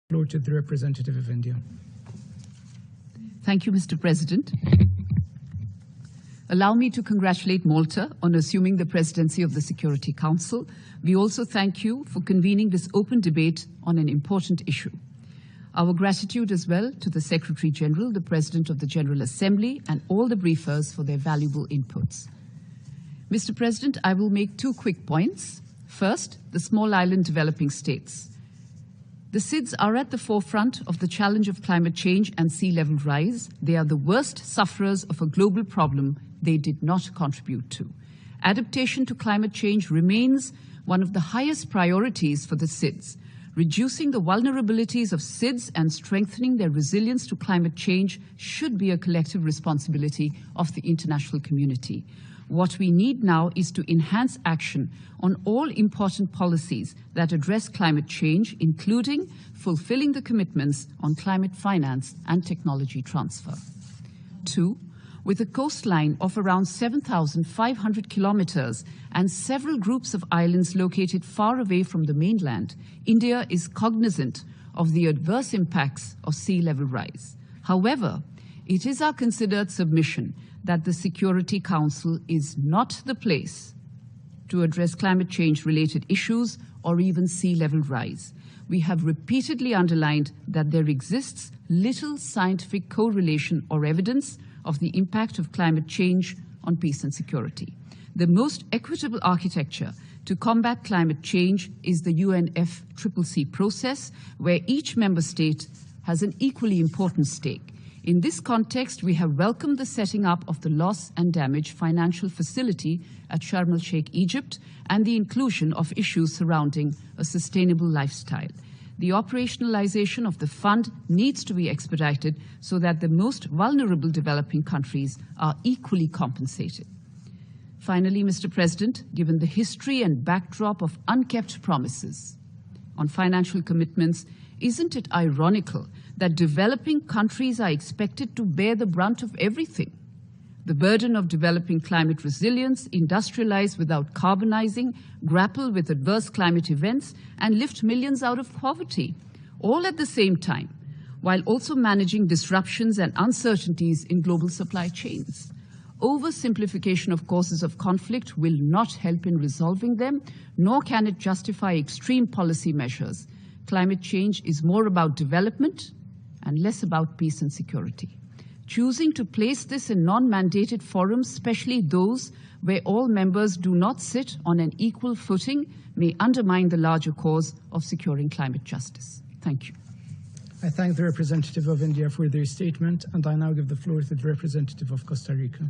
Floor to the representative of India. Thank you, Mr. President. Allow me to congratulate Malta on assuming the presidency of the Security Council. We also thank you for convening this open debate on an important issue. Our gratitude as well to the Secretary General, the President of the General Assembly, and all the briefers for their valuable inputs. Mr. President, I will make 2 quick points. First, the small island developing states. The SIDS are at the forefront of the challenge of climate change and sea level rise. They are the worst sufferers of a global problem they did not contribute to. Adaptation to climate change remains one of the highest priorities for the SIDS. Reducing the vulnerabilities of SIDS and strengthening their resilience to climate change should be a collective responsibility of the international community. What we need now is to enhance action on all important policies that address climate change, including fulfilling the commitments on climate finance and technology transfer. 2, with a coastline of around 7,500 kilometers and several groups of islands located far away from the mainland, India is cognizant of the adverse impacts of sea level rise. However, it is our considered submission that the Security Council is not the place to address climate change-related issues or even sea level rise. We have repeatedly underlined that there exists little scientific correlation or evidence of the impact of climate change on peace and security. The most equitable architecture to combat climate change is the UNFCCC process, where each member state has an equally important stake. In this context, we have welcomed the setting up of the Loss and Damage Financial Facility at Sharm el-Sheikh, Egypt, and the inclusion of issues surrounding a sustainable lifestyle. The operationalization of the fund needs to be expedited so that the most vulnerable developing countries are equally compensated. Finally, Mr. President, given the history and backdrop of unkept promises on financial commitments, isn't it ironical that developing countries are expected to bear the brunt of everything? The burden of developing climate resilience, industrialize without carbonizing, grapple with adverse climate events, and lift millions out of poverty, all at the same time, while also managing disruptions and uncertainties in global supply chains. Oversimplification of causes of conflict will not help in resolving them, nor can it justify extreme policy measures. Climate change is more about development and less about peace and security. Choosing to place this in non-mandated forums, especially those where all members do not sit on an equal footing, may undermine the larger cause of securing climate justice. Thank you. I thank the representative of India for their statement, and I now give the floor to the representative of Costa Rica.